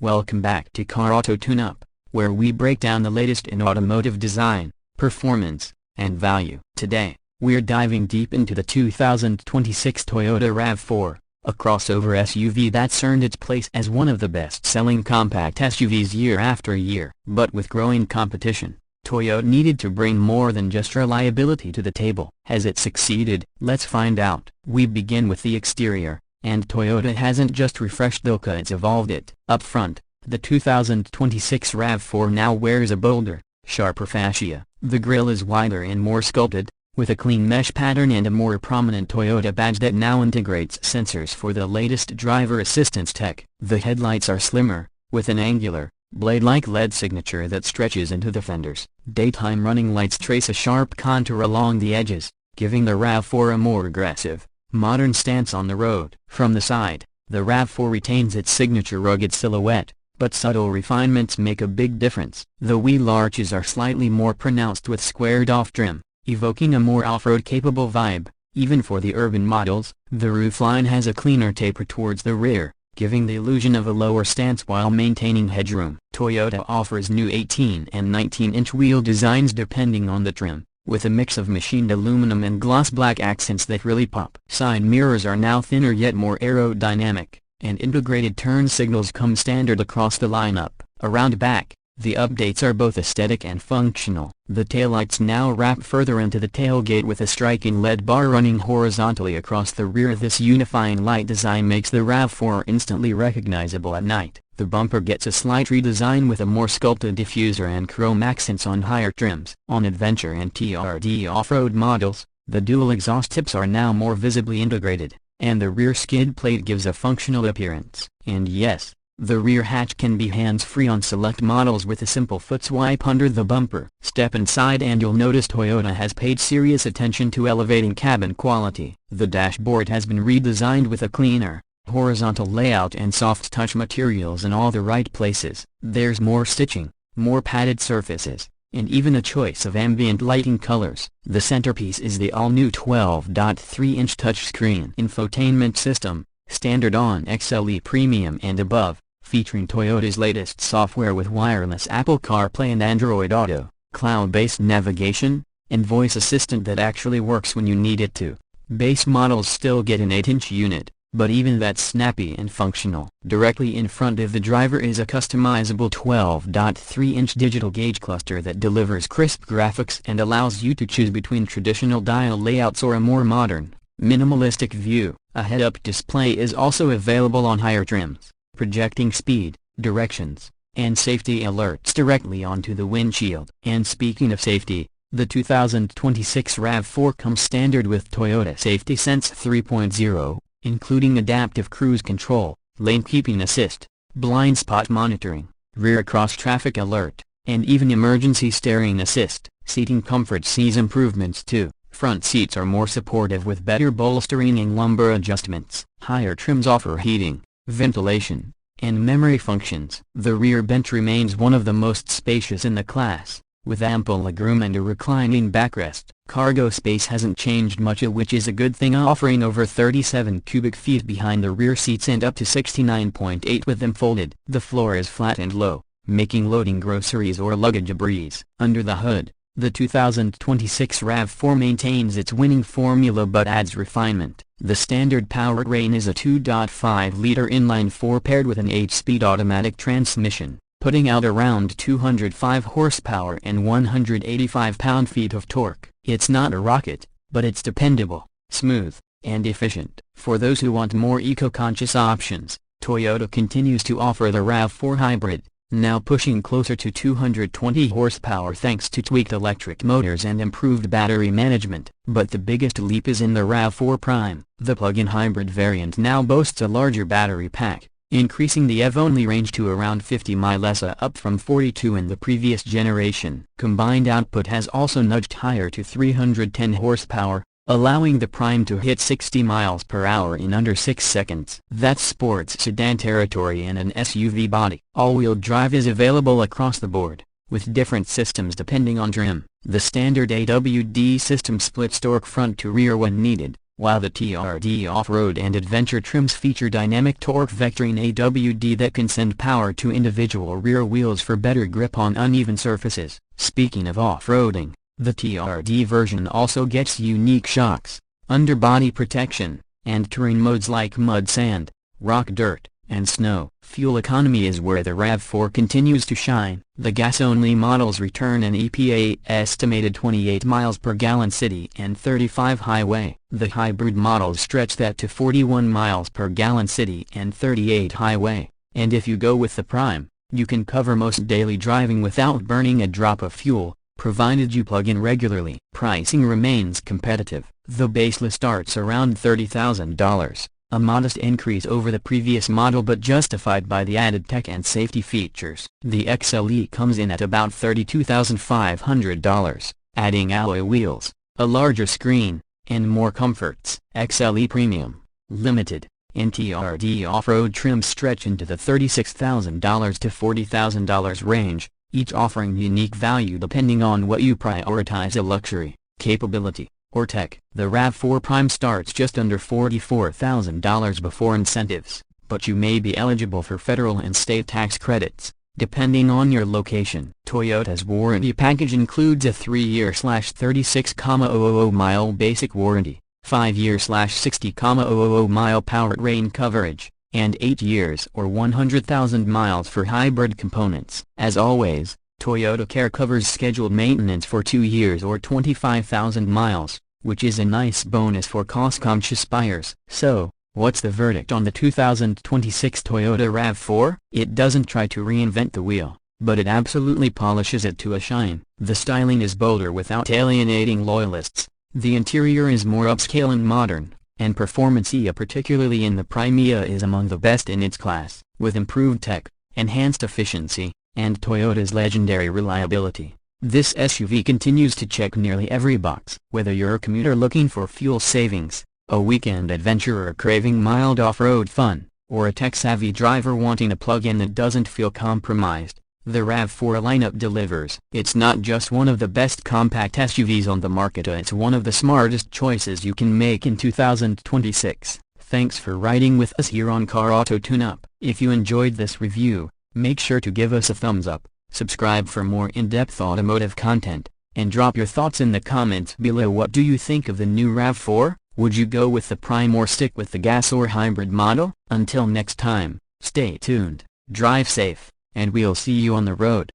Welcome back to Car Auto Tune-Up, where we break down the latest in automotive design, performance, and value. Today, we're diving deep into the 2026 Toyota RAV4, a crossover SUV that's earned its place as one of the best-selling compact SUVs year after year. But with growing competition, Toyota needed to bring more than just reliability to the table. Has it succeeded? Let's find out. We begin with the exterior, and Toyota hasn't just refreshed the look, it's evolved it. Up front, the 2026 RAV4 now wears a bolder, sharper fascia. The grille is wider and more sculpted, with a clean mesh pattern and a more prominent Toyota badge that now integrates sensors for the latest driver assistance tech. The headlights are slimmer, with an angular, blade-like LED signature that stretches into the fenders. Daytime running lights trace a sharp contour along the edges, giving the RAV4 a more aggressive, modern stance on the road. From the side, the RAV4 retains its signature rugged silhouette, but subtle refinements make a big difference. The wheel arches are slightly more pronounced with squared-off trim, evoking a more off-road capable vibe. Even for the urban models, the roofline has a cleaner taper towards the rear, giving the illusion of a lower stance while maintaining headroom. Toyota offers new 18 and 19-inch wheel designs depending on the trim, with a mix of machined aluminum and gloss black accents that really pop. Side mirrors are now thinner yet more aerodynamic, and integrated turn signals come standard across the lineup. Around back, the updates are both aesthetic and functional. The taillights now wrap further into the tailgate with a striking LED bar running horizontally across the rear. This unifying light design makes the RAV4 instantly recognizable at night. The bumper gets a slight redesign with a more sculpted diffuser and chrome accents on higher trims. On adventure and TRD off-road models, the dual exhaust tips are now more visibly integrated, and the rear skid plate gives a functional appearance. And yes, the rear hatch can be hands-free on select models with a simple foot swipe under the bumper. Step inside and you'll notice Toyota has paid serious attention to elevating cabin quality. The dashboard has been redesigned with a cleaner, horizontal layout and soft touch materials in all the right places. There's more stitching, more padded surfaces, and even a choice of ambient lighting colors. The centerpiece is the all-new 12.3-inch touchscreen infotainment system, standard on XLE Premium and above, featuring Toyota's latest software with wireless Apple CarPlay and Android Auto, cloud-based navigation, and voice assistant that actually works when you need it to. Base models still get an 8-inch unit, but even that's snappy and functional. Directly in front of the driver is a customizable 12.3-inch digital gauge cluster that delivers crisp graphics and allows you to choose between traditional dial layouts or a more modern, minimalistic view. A head-up display is also available on higher trims, projecting speed, directions, and safety alerts directly onto the windshield. And speaking of safety, the 2026 RAV4 comes standard with Toyota Safety Sense 3.0, including adaptive cruise control, lane keeping assist, blind spot monitoring, rear cross-traffic alert, and even emergency steering assist. Seating comfort sees improvements too. Front seats are more supportive with better bolstering and lumbar adjustments. Higher trims offer heating, ventilation, and memory functions. The rear bench remains one of the most spacious in the class, with ample legroom and a reclining backrest. Cargo space hasn't changed much, which is a good thing, offering over 37 cubic feet behind the rear seats and up to 69.8 with them folded. The floor is flat and low, making loading groceries or luggage a breeze. Under the hood, the 2026 RAV4 maintains its winning formula but adds refinement. The standard powertrain is a 2.5-liter inline-4 paired with an 8-speed automatic transmission, putting out around 205 horsepower and 185 pound-feet of torque. It's not a rocket, but it's dependable, smooth, and efficient. For those who want more eco-conscious options, Toyota continues to offer the RAV4 Hybrid, now pushing closer to 220 horsepower thanks to tweaked electric motors and improved battery management. But the biggest leap is in the RAV4 Prime. The plug-in hybrid variant now boasts a larger battery pack, increasing the EV-only range to around 50 miles, up from 42 in the previous generation. Combined output has also nudged higher to 310 horsepower, allowing the Prime to hit 60 miles per hour in under 6 seconds. That's sports sedan territory and an SUV body. All-wheel drive is available across the board, with different systems depending on trim. The standard AWD system splits torque front to rear when needed, while the TRD off-road and adventure trims feature dynamic torque vectoring AWD that can send power to individual rear wheels for better grip on uneven surfaces. Speaking of off-roading, the TRD version also gets unique shocks, underbody protection, and terrain modes like mud, sand, rock, dirt, and snow. Fuel economy is where the RAV4 continues to shine. The gas-only models return an EPA estimated 28 miles per gallon city and 35 highway. The hybrid models stretch that to 41 miles per gallon city and 38 highway. And if you go with the Prime, you can cover most daily driving without burning a drop of fuel, provided you plug in regularly. Pricing remains competitive. The base list starts around $30,000. A modest increase over the previous model but justified by the added tech and safety features. The XLE comes in at about $32,500, adding alloy wheels, a larger screen, and more comforts. XLE Premium, Limited, and TRD off-road trims stretch into the $36,000 to $40,000 range, each offering unique value depending on what you prioritize: a luxury, capability, or tech. The RAV4 Prime starts just under $44,000 before incentives, but you may be eligible for federal and state tax credits, depending on your location. Toyota's warranty package includes a 3-year/36,000 mile basic warranty, 5-year/60,000 mile powertrain coverage, and 8 years or 100,000 miles for hybrid components. As always, Toyota Care covers scheduled maintenance for 2 years or 25,000 miles, which is a nice bonus for cost-conscious buyers. So, what's the verdict on the 2026 Toyota RAV4? It doesn't try to reinvent the wheel, but it absolutely polishes it to a shine. The styling is bolder without alienating loyalists. The interior is more upscale and modern, and performance, particularly in the Prime, is among the best in its class. With improved tech, enhanced efficiency, and Toyota's legendary reliability, this SUV continues to check nearly every box. Whether you're a commuter looking for fuel savings, a weekend adventurer craving mild off-road fun, or a tech-savvy driver wanting a plug-in that doesn't feel compromised, the RAV4 lineup delivers. It's not just one of the best compact SUVs on the market, it's one of the smartest choices you can make in 2026. Thanks for riding with us here on Car Auto Tune-Up. If you enjoyed this review, make sure to give us a thumbs up, subscribe for more in-depth automotive content, and drop your thoughts in the comments below. What do you think of the new RAV4? Would you go with the Prime or stick with the gas or hybrid model? Until next time, stay tuned, drive safe, and we'll see you on the road.